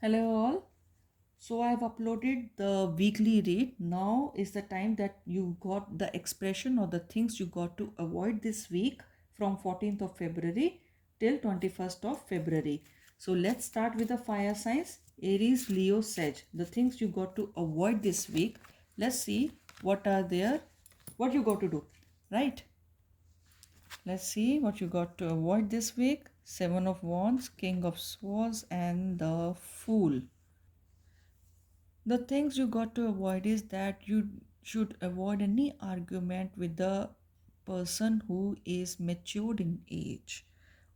Hello all. So I've uploaded the weekly read. Now is the time that you got the expression or the things you got to avoid this week from 14th of February till 21st of February. So let's start with the fire signs. Aries, Leo, Sag. The things you got to avoid this week. Let's see what are there, what you got to do, right? Let's see what you got to avoid this week. Seven of Wands, King of Swords, and the Fool. The things you got to avoid is that you should avoid any argument with the person who is matured in age,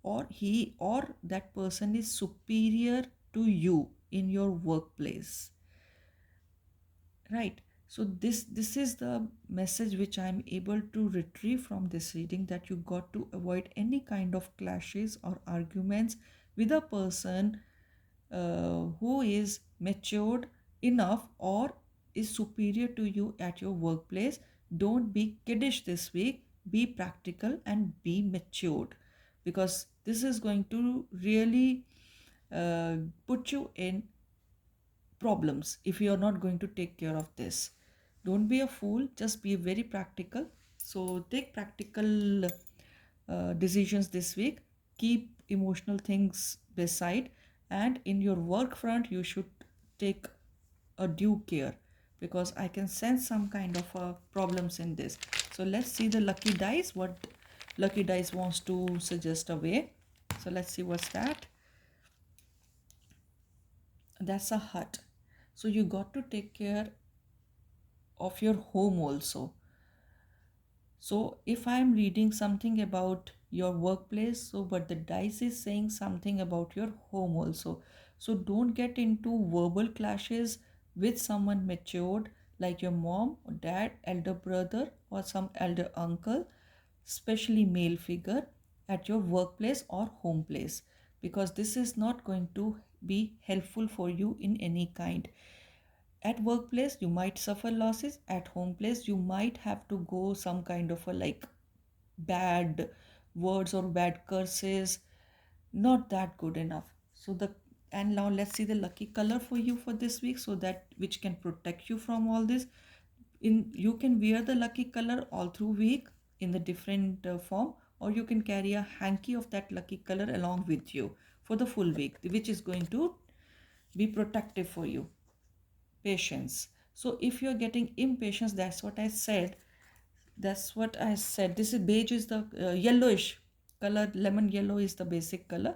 or he or that person is superior to you in your workplace, right? So this is the message which I'm able to retrieve from this reading, that you got to avoid any kind of clashes or arguments with a person who is matured enough or is superior to you at your workplace. Don't be kiddish this week. Be practical and be matured, because this is going to really put you in problems if you are not going to take care of this. Don't be a fool, just be very practical. So take practical decisions this week. Keep emotional things beside, and in your work front you should take a due care, because I can sense some kind of problems in this. So let's see the lucky dice, what lucky dice wants to suggest a way. So let's see what's that. That's a hut. So you got to take care of your home also. So if I'm reading something about your workplace, so but the dice is saying something about your home also. So don't get into verbal clashes with someone matured, like your mom or dad, elder brother, or some elder uncle, especially male figure, at your workplace or home place, because this is not going to be helpful for you in any kind. At workplace you might suffer losses, at home place you might have to go some kind of a like bad words or bad curses, not that good enough. So the and now let's see the lucky color for you for this week, so that which can protect you from all this. In you can wear the lucky color all through week in the different form, or you can carry a hanky of that lucky color along with you for the full week, which is going to be protective for you. Patience. So if you're getting impatience, that's what I said. This is beige, is the yellowish color. Lemon yellow is the basic color,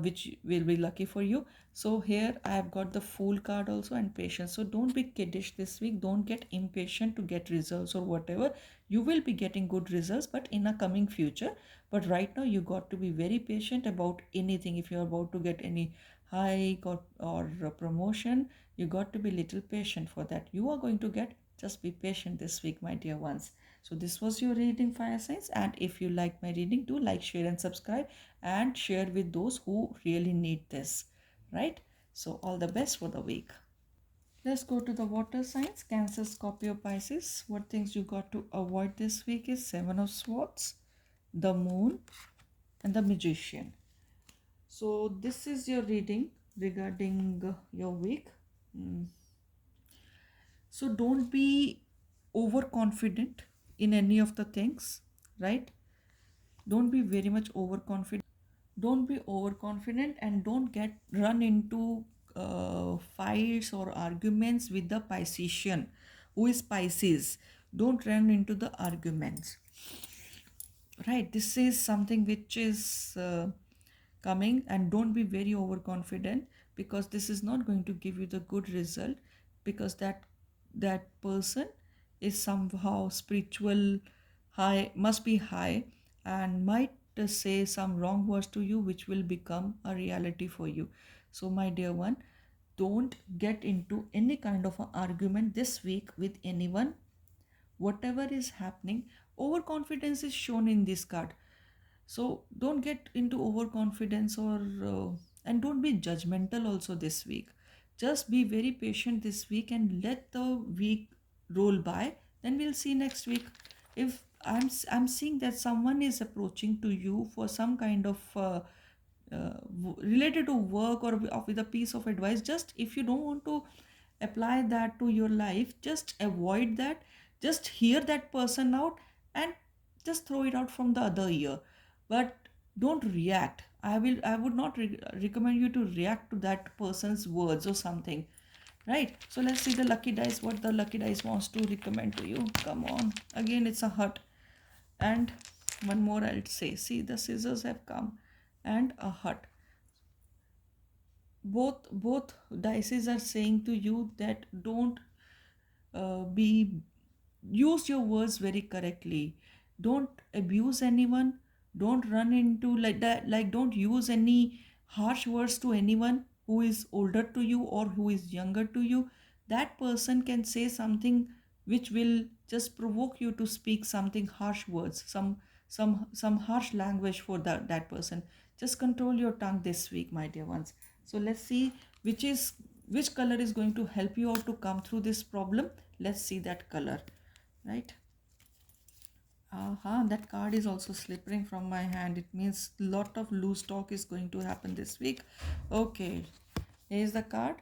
which will be lucky for you. So here I have got the Fool card also, and patience. So don't be kiddish this week. Don't get impatient to get results or whatever. You will be getting good results, but in a coming future. But right now you got to be very patient about anything. If you're about to get any hike or a promotion, you got to be little patient for that. You are going to get, just be patient this week, my dear ones. So this was your reading, fire signs, and if you like my reading, do like, share and subscribe, and share with those who really need this, right? So all the best for the week. Let's go to the water signs. Cancer, Scorpio, Pisces. What things you got to avoid this week is Seven of Swords, the Moon, and the Magician. So this is your reading regarding your week. Mm. So don't be overconfident in any of the things, right? Don't be very much overconfident. Don't be overconfident, and don't get run into fights or arguments with the Piscean who is Pisces. Don't run into the arguments, right? This is something which is coming, and don't be very overconfident, because this is not going to give you the good result, because that person is somehow spiritual, high, must be high, and might say some wrong words to you which will become a reality for you. So my dear one, don't get into any kind of an argument this week with anyone. Whatever is happening, overconfidence is shown in this card. So don't get into overconfidence, or and don't be judgmental also this week. Just be very patient this week and let the week roll by. Then we'll see next week. If I'm seeing that someone is approaching to you for some kind of related to work or with a piece of advice, just if you don't want to apply that to your life, just avoid that, just hear that person out and just throw it out from the other ear. But don't react. I would not recommend you to react to that person's words or something, right? So let's see the lucky dice, what the lucky dice wants to recommend to you. Come on, again it's a hut, and one more I'll say. See, the scissors have come and a hut. Both dices are saying to you that don't be use your words very correctly. Don't abuse anyone. Don't run into like that, like don't use any harsh words to anyone who is older to you or who is younger to you. That person can say something which will just provoke you to speak something harsh words, some harsh language for that person. Just control your tongue this week, my dear ones. So let's see which is which color is going to help you out to come through this problem. Let's see that color, right? That card is also slipping from my hand. It means lot of loose talk is going to happen this week. Okay, here's the card,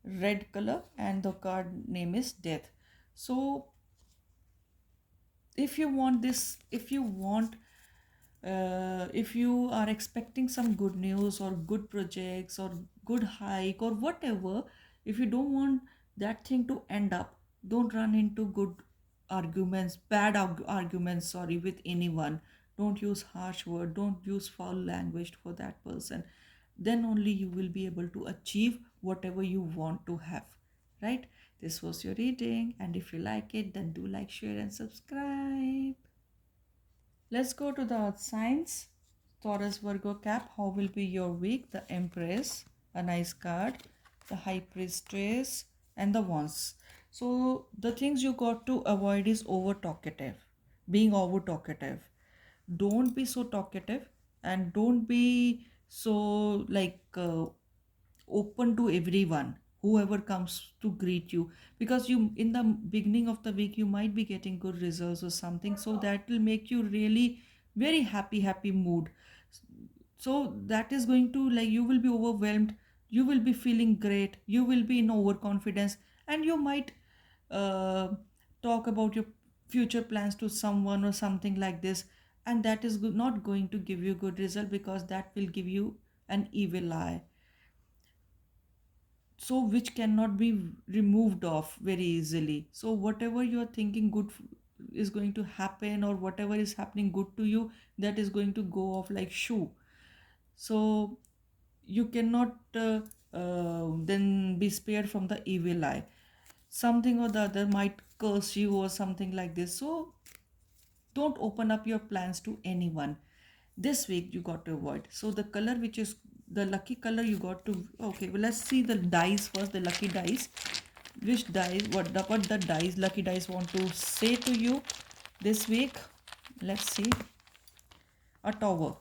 red color, and the card name is death. So if you want this, if you are expecting some good news or good projects or good hike or whatever, if you don't want that thing to end up, don't run into good arguments, arguments, sorry, with anyone. Don't use harsh word, don't use foul language for that person. Then only you will be able to achieve whatever you want to have, right? This was your reading, and if you like it, then do like, share, and subscribe. Let's go to the earth signs. Taurus, Virgo, Cap. How will be your week? The Empress, a nice card. The High Priestess, and the Wands. So the things you got to avoid is over talkative, being over talkative. Don't be so talkative, and don't be so like open to everyone whoever comes to greet you, because you in the beginning of the week you might be getting good results or something, so that will make you really very happy mood. So that is going to, like, you will be overwhelmed, you will be feeling great, you will be in overconfidence, and you might uh, talk about your future plans to someone or something like this, and that is not going to give you good result, because that will give you an evil eye, so which cannot be removed off very easily. So whatever you are thinking good is going to happen, or whatever is happening good to you, that is going to go off like shoe. So you cannot then be spared from the evil eye. Something or the other might curse you or something like this. So don't open up your plans to anyone this week. You got to avoid. So the color which is the lucky color you got to, okay, well, let's see the dice first, the lucky dice. Which dice, what the dice, lucky dice want to say to you this week? Let's see. A tower.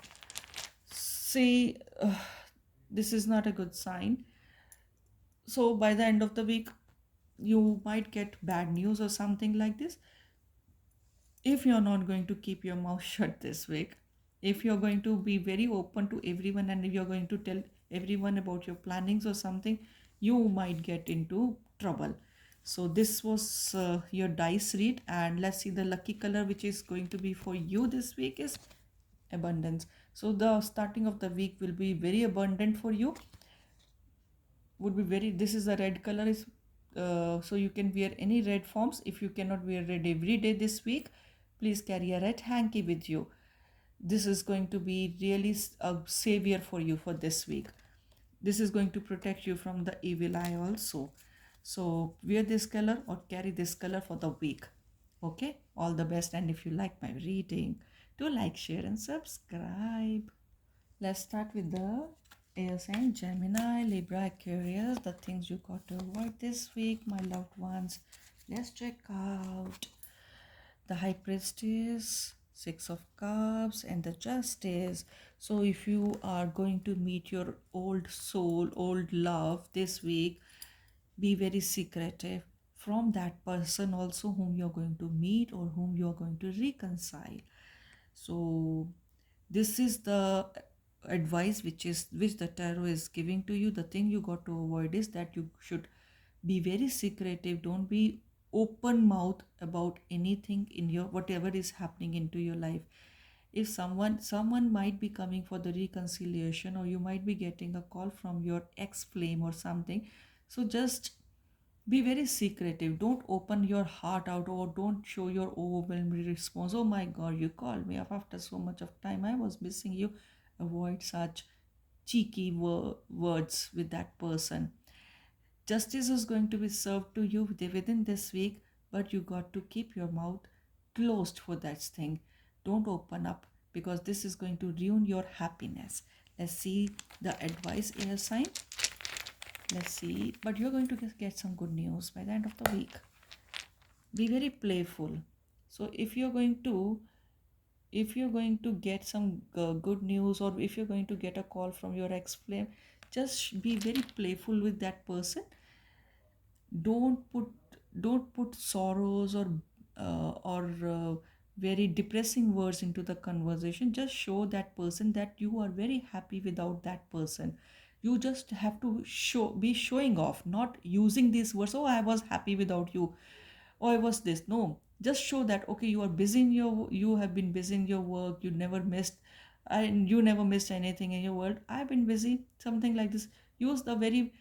See, this is not a good sign. So by the end of the week you might get bad news or something like this, if you're not going to keep your mouth shut this week, if you're going to be very open to everyone, and if you're going to tell everyone about your plannings or something, you might get into trouble. So this was your dice read, and let's see the lucky color which is going to be for you this week is abundance. So the starting of the week will be very abundant for you, would be very, this is the red color is so you can wear any red forms. If you cannot wear red every day this week, please carry a red hanky with you. This is going to be really a savior for you for this week. This is going to protect you from the evil eye also. So wear this color or carry this color for the week. Okay, all the best, and if you like my reading, do like, share, and subscribe. Let's start with the air sign: Gemini, Libra, Aquarius. The things you got to avoid this week, my loved ones. Let's check out the High Priestess, Six of Cups, and the Justice. So if you are going to meet your old soul, old love this week, be very secretive from that person also whom you're going to meet or whom you're going to reconcile. So this is the advice which the tarot is giving to you, the thing you got to avoid is that you should be very secretive. Don't be open mouth about anything in your whatever is happening into your life. If someone might be coming for the reconciliation, or you might be getting a call from your ex flame or something, so just be very secretive. Don't open your heart out, or don't show your overwhelming response. Oh my god, you called me up after so much of time, I was missing you. Avoid such cheeky words with that person. Justice is going to be served to you within this week, but you got to keep your mouth closed for that thing. Don't open up, because this is going to ruin your happiness. Let's see the advice, air sign. Let's see. But you're going to get some good news by the end of the week. Be very playful. So if you're going to get some good news, or if you're going to get a call from your ex flame, just be very playful with that person. Don't put sorrows or very depressing words into the conversation. Just show that person that you are very happy without that person. You just have to be showing off, not using these words, oh I was happy without you, or I was this. No, just show that okay, you have been busy in your work, you never missed, and you never missed anything in your world. I've been busy, something like this. Use the very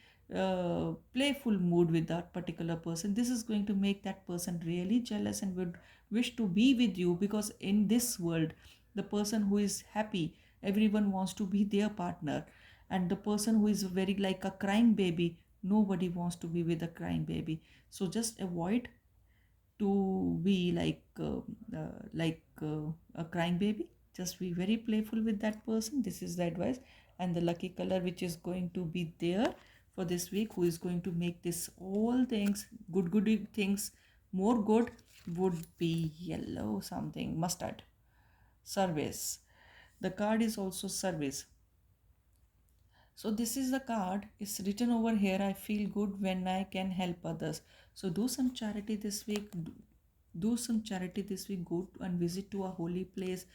playful mood with that particular person. This is going to make that person really jealous and would wish to be with you, because in this world, the person who is happy, everyone wants to be their partner. And the person who is very like a crying baby, nobody wants to be with a crying baby. So just avoid to be a crying baby. Just be very playful with that person. This is the advice. And the lucky color which is going to be there for this week, who is going to make this all things good things more good, would be yellow, something mustard. Service. The card is also service. So this is the card. It's written over here, I feel good when I can help others. So do some charity this week. Do some charity this week. Go and visit to a holy place.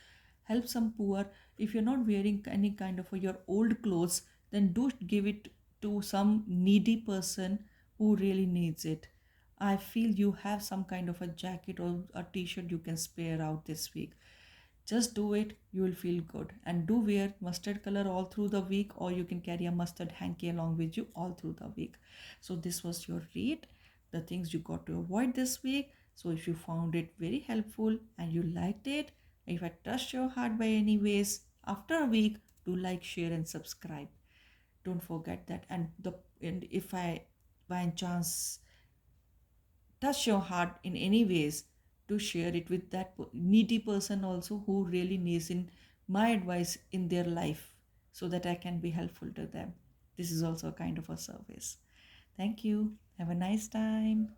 Help some poor. If you're not wearing any kind of your old clothes, then do give it to some needy person who really needs it. I feel you have some kind of a jacket or a t-shirt you can spare out this week. Just do it, you will feel good. And do wear mustard color all through the week, or you can carry a mustard hanky along with you all through the week. So this was your read, the things you got to avoid this week. So if you found it very helpful and you liked it, if I touched your heart by any ways, after a week, do like, share, and subscribe. Don't forget that. And if I by chance touch your heart in any ways, to share it with that needy person also, who really needs in my advice in their life, so that I can be helpful to them. This is also a kind of a service. Thank you. Have a nice time.